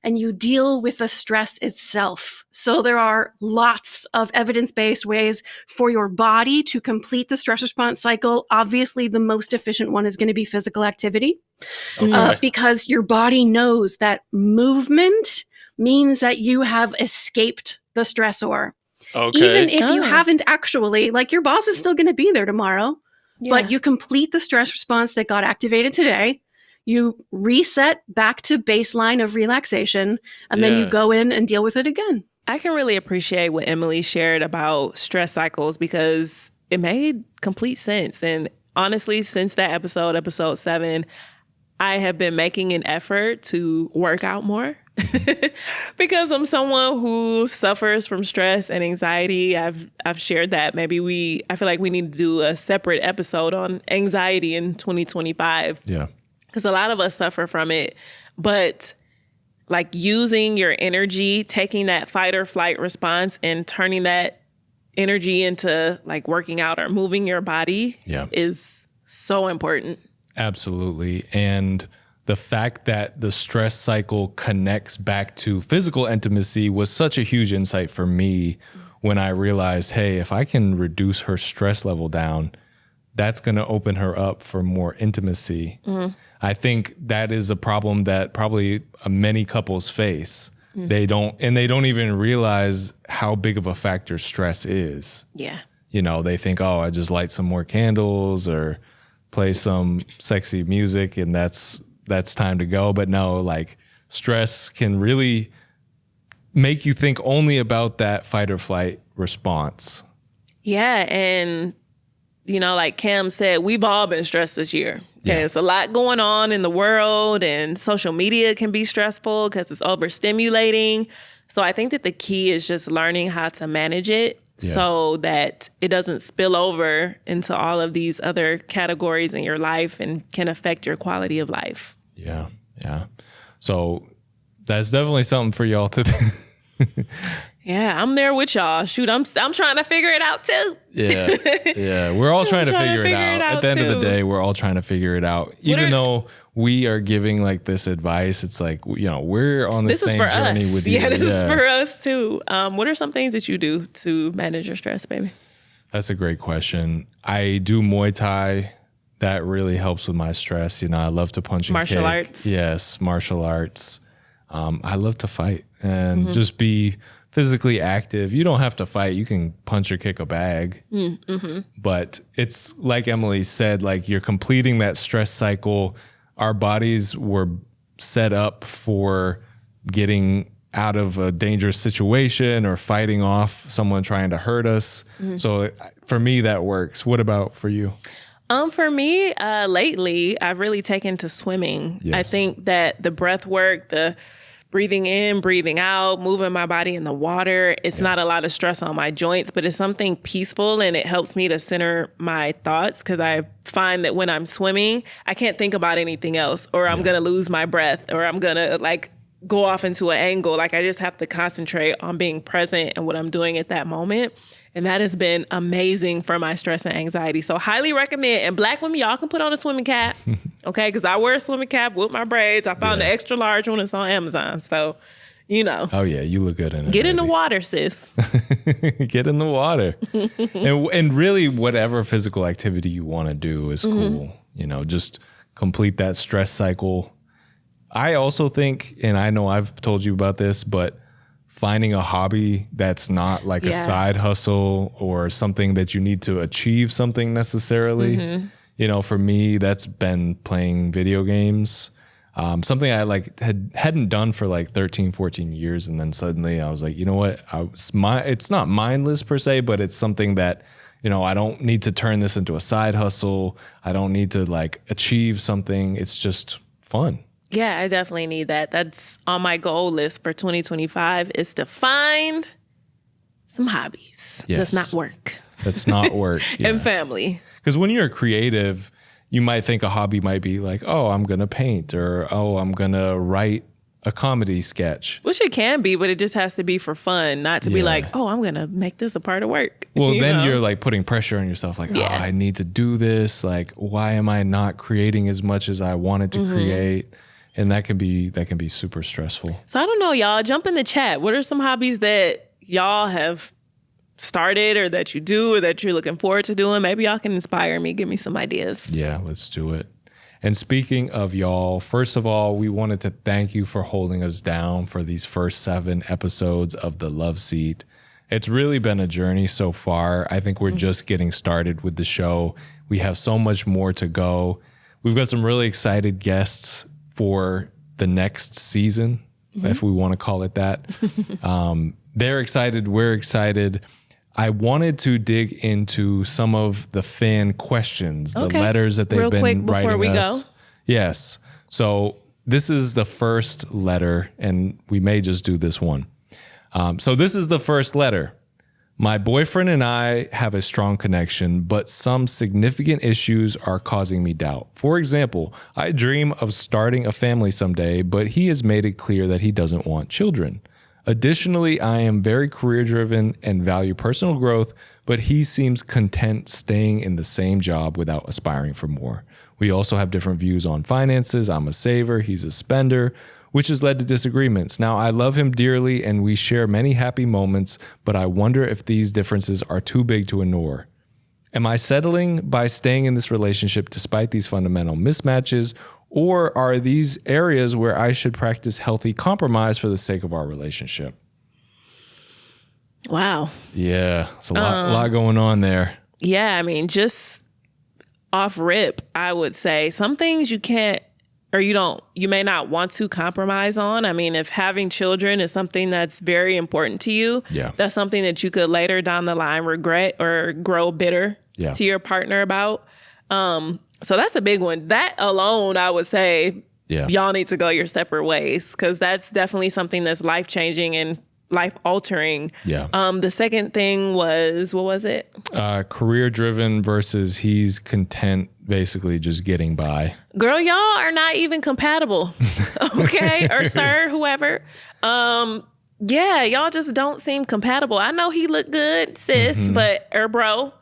and you deal with the stress itself. So there are lots of evidence-based ways for your body to complete the stress response cycle. Obviously, the most efficient one is going to be physical activity because your body knows that movement means that you have escaped the stressor. Okay. Even if you haven't actually, like your boss is still going to be there tomorrow, but you complete the stress response that got activated today. You reset back to baseline of relaxation, and then you go in and deal with it again. I can really appreciate what Emily shared about stress cycles because it made complete sense. And honestly, since that episode 7, I have been making an effort to work out more because I'm someone who suffers from stress and anxiety. I've shared that. I feel like we need to do a separate episode on anxiety in 2025. Yeah. Because a lot of us suffer from it, but like using your energy, taking that fight or flight response and turning that energy into like working out or moving your body is so important. Absolutely. And the fact that the stress cycle connects back to physical intimacy was such a huge insight for me when I realized, hey, if I can reduce her stress level down, that's going to open her up for more intimacy. Mm-hmm. I think that is a problem that probably many couples face. Mm-hmm. They don't even realize how big of a factor stress is. Yeah. You know, they think, oh, I just light some more candles or play some sexy music and that's time to go. But no, like stress can really make you think only about that fight or flight response. Yeah. And you know, like Cam said, we've all been stressed this year. Okay, it's a lot going on in the world and social media can be stressful because it's overstimulating. So I think that the key is just learning how to manage it so that it doesn't spill over into all of these other categories in your life and can affect your quality of life. Yeah, yeah. So that's definitely something for y'all to Yeah, I'm there with y'all. Shoot, I'm trying to figure it out too. Yeah. We're all trying to figure it out. At the end of the day, we're all trying to figure it out. Even though we are giving like this advice, it's like, you know, we're on the same journey with you. Yeah, this is for us too. What are some things that you do to manage your stress, baby? That's a great question. I do Muay Thai. That really helps with my stress. You know, I love to punch and martial kick. Arts. Yes, martial arts. I love to fight and just be physically active. You don't have to fight. You can punch or kick a bag. Mm-hmm. But it's like Emily said, like you're completing that stress cycle. Our bodies were set up for getting out of a dangerous situation or fighting off someone trying to hurt us. Mm-hmm. So for me, that works. What about for you? For me, lately, I've really taken to swimming. Yes. I think that the breath work, the breathing in, breathing out, moving my body in the water. It's not a lot of stress on my joints, but it's something peaceful, and it helps me to center my thoughts, because I find that when I'm swimming, I can't think about anything else, or I'm going to lose my breath, or I'm going to like go off into an angle. Like, I just have to concentrate on being present and what I'm doing at that moment. And that has been amazing for my stress and anxiety. So highly recommend. And Black women, y'all can put on a swimming cap, okay? Because I wear a swimming cap with my braids. I found the extra large one. It's on Amazon. So, you know. Oh, yeah. You look good in it. Get in the water, sis. Get in the water. and really, whatever physical activity you want to do is cool. You know, just complete that stress cycle. I also think, and I know I've told you about this, but finding a hobby that's not like a side hustle or something that you need to achieve something necessarily. You know, for me, that's been playing video games. Something I like hadn't done for like 13, 14 years. And then suddenly I was like, you know what? It's not mindless per se, but it's something that, you know, I don't need to turn this into a side hustle. I don't need to like achieve something. It's just fun. Yeah, I definitely need that. That's on my goal list for 2025, is to find some hobbies. That's not work. That's not work. And family. Because when you're creative, you might think a hobby might be like, oh, I'm going to paint, or, oh, I'm going to write a comedy sketch. Which it can be, but it just has to be for fun, not to be like, oh, I'm going to make this a part of work. Well, then you're like putting pressure on yourself, like, oh, I need to do this. Like, why am I not creating as much as I wanted to create? And that can be super stressful. So I don't know, y'all. Jump in the chat. What are some hobbies that y'all have started, or that you do, or that you're looking forward to doing? Maybe y'all can inspire me. Give me some ideas. Yeah, let's do it. And speaking of y'all, first of all, we wanted to thank you for holding us down for these first 7 episodes of The Love Seat. It's really been a journey so far. I think we're just getting started with the show. We have so much more to go. We've got some really excited guests for the next season, if we want to call it that. They're excited. We're excited. I wanted to dig into some of the fan questions, the letters that they've been writing us. Yes. So this is the first letter, and we may just do this one. So this is the first letter. My boyfriend and I have a strong connection, but some significant issues are causing me doubt. For example, I dream of starting a family someday, but he has made it clear that he doesn't want children. Additionally, I am very career driven and value personal growth, but he seems content staying in the same job without aspiring for more. We also have different views on finances. I'm a saver, he's a spender, which has led to disagreements. Now, I love him dearly and we share many happy moments, but I wonder if these differences are too big to ignore. Am I settling by staying in this relationship despite these fundamental mismatches, or are these areas where I should practice healthy compromise for the sake of our relationship? Wow. Yeah, it's a lot going on there. Yeah, I mean, just off rip, I would say some things you can't, or you may not want to compromise on. I mean, if having children is something that's very important to you, that's something that you could later down the line regret or grow bitter to your partner about. So that's a big one. That alone, I would say, y'all need to go your separate ways, because that's definitely something that's life-changing and life-altering. The second thing was, what was it? Career-driven versus he's content basically just getting by. Girl, y'all are not even compatible. Okay? Or sir, whoever. Yeah, y'all just don't seem compatible. I know he looked good, sis, or bro.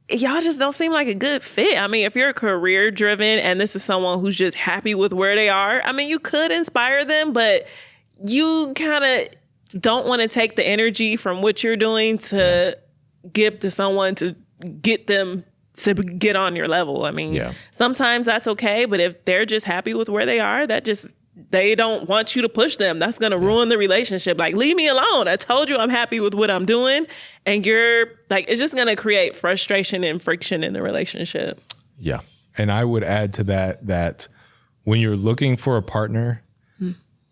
Y'all just don't seem like a good fit. I mean, if you're career driven and this is someone who's just happy with where they are, I mean, you could inspire them, but you kind of don't want to take the energy from what you're doing to give to someone to get them to get on your level. I mean, sometimes that's okay, but if they're just happy with where they are, they don't want you to push them. That's going to ruin the relationship. Like, leave me alone. I told you I'm happy with what I'm doing. And you're like, it's just going to create frustration and friction in the relationship. Yeah. And I would add to that when you're looking for a partner,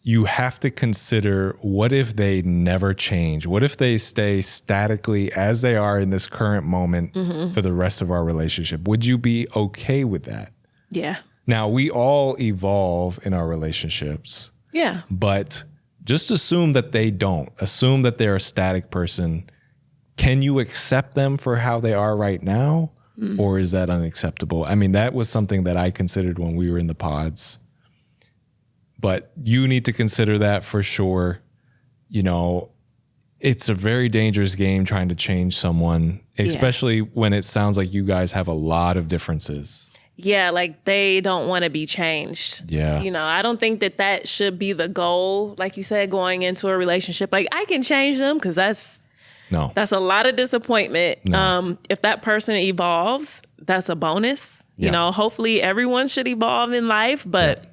you have to consider, what if they never change? What if they stay statically as they are in this current moment for the rest of our relationship? Would you be okay with that? Yeah. Now, we all evolve in our relationships. Yeah. But just assume that they don't. Assume that they're a static person. Can you accept them for how they are right now? Or is that unacceptable? I mean, that was something that I considered when we were in the pods. But you need to consider that for sure. You know, it's a very dangerous game trying to change someone, especially when it sounds like you guys have a lot of differences. Yeah, like they don't want to be changed. Yeah. You know, I don't think that should be the goal. Like you said, going into a relationship, like I can change them because that's a lot of disappointment. No. If that person evolves, that's a bonus. Yeah. You know, hopefully everyone should evolve in life, but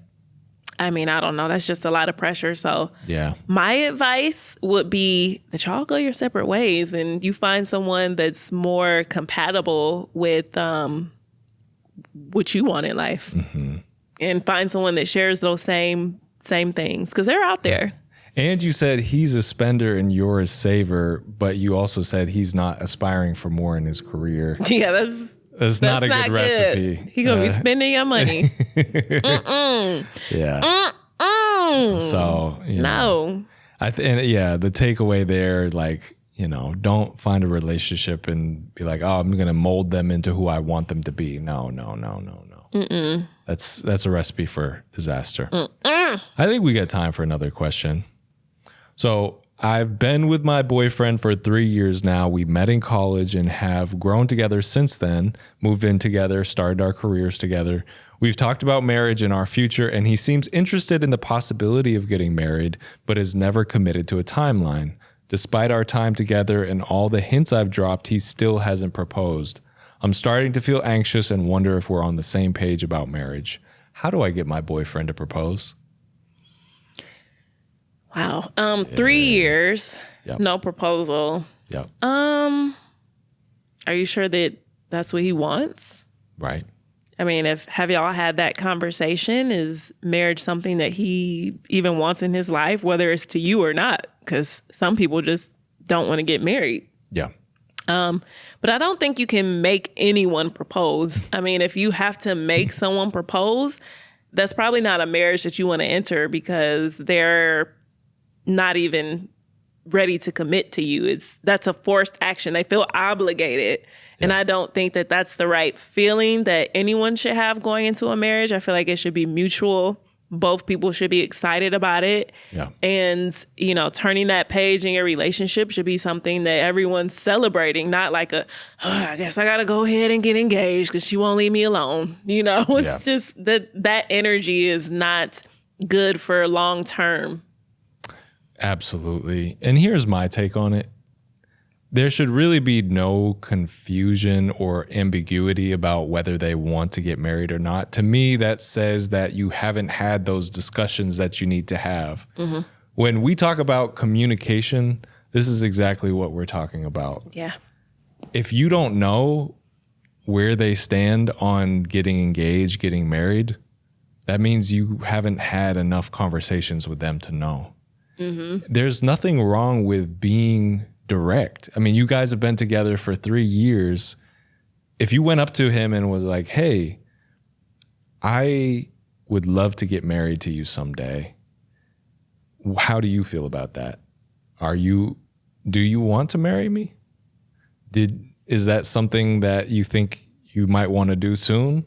I mean, I don't know. That's just a lot of pressure. So my advice would be that y'all go your separate ways and you find someone that's more compatible with what you want in life, and find someone that shares those same things, because they're out there. And you said he's a spender and you're a saver, but you also said he's not aspiring for more in his career. Yeah, that's not a good recipe. He gonna be spending your money. Yeah. So no. The takeaway there, like, you know, don't find a relationship and be like, oh, I'm gonna mold them into who I want them to be. No. That's a recipe for disaster. I think we got time for another question. So I've been with my boyfriend for 3 years now. We met in college and have grown together since then, moved in together, started our careers together. We've talked about marriage and our future, and he seems interested in the possibility of getting married, but has never committed to a timeline. Despite our time together and all the hints I've dropped, he still hasn't proposed. I'm starting to feel anxious and wonder if we're on the same page about marriage. How do I get my boyfriend to propose? Wow. 3 years, no proposal. Yep. Are you sure that that's what he wants? Right. I mean, have y'all had that conversation? Is marriage something that he even wants in his life, whether it's to you or not? Because some people just don't want to get married. Yeah. But I don't think you can make anyone propose. I mean, if you have to make someone propose, that's probably not a marriage that you want to enter, because they're not even ready to commit to you. That's a forced action. They feel obligated. And I don't think that that's the right feeling that anyone should have going into a marriage. I feel like it should be mutual. Both people should be excited about it. Yeah. And, you know, turning that page in your relationship should be something that everyone's celebrating, not like I guess I got to go ahead and get engaged because she won't leave me alone. You know, it's just that energy is not good for long term. Absolutely. And here's my take on it. There should really be no confusion or ambiguity about whether they want to get married or not. To me, that says that you haven't had those discussions that you need to have. Mm-hmm. When we talk about communication, this is exactly what we're talking about. Yeah. If you don't know where they stand on getting engaged, getting married, that means you haven't had enough conversations with them to know. Mm-hmm. There's nothing wrong with being direct. I mean, you guys have been together for 3 years. If you went up to him and was like, hey, I would love to get married to you someday. How do you feel about that? Do you want to marry me? Is that something that you think you might want to do soon?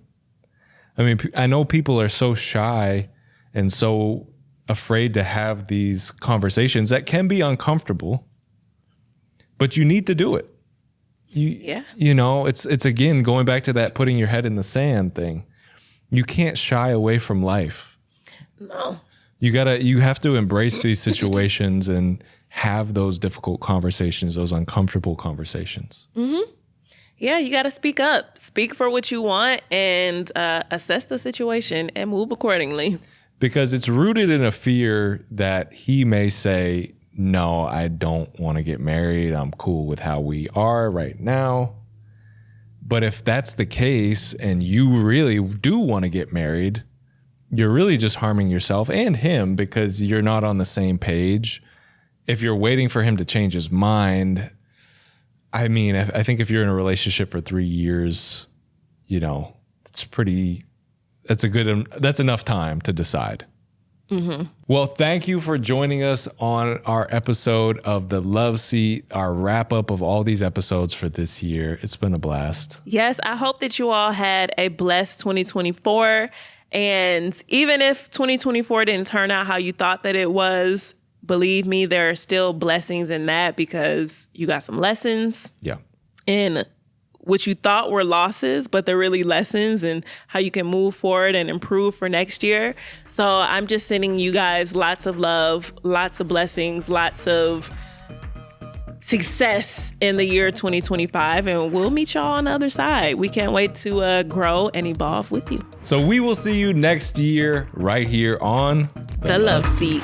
I mean, I know people are so shy and so afraid to have these conversations that can be uncomfortable. But you need to do it. You know, it's again going back to that putting your head in the sand thing. You can't shy away from life. No. You have to embrace these situations and have those difficult conversations, those uncomfortable conversations. Mm-hmm. Yeah, you got to speak up. Speak for what you want and assess the situation and move accordingly. Because it's rooted in a fear that he may say, no, I don't want to get married. I'm cool with how we are right now. But if that's the case and you really do want to get married, you're really just harming yourself and him because you're not on the same page. If you're waiting for him to change his mind, I mean, I think if you're in a relationship for 3 years, you know, that's enough time to decide. Well, thank you for joining us on our episode of The Love Seat, our wrap up of all these episodes for this year. It's been a blast. Yes, I hope that you all had a blessed 2024. And even if 2024 didn't turn out how you thought that it was, believe me, there are still blessings in that because you got some lessons. Yeah. And what you thought were losses, but they're really lessons and how you can move forward and improve for next year. So I'm just sending you guys lots of love, lots of blessings, lots of success in the year 2025. And we'll meet y'all on the other side. We can't wait to grow and evolve with you. So we will see you next year right here on The Love Seat.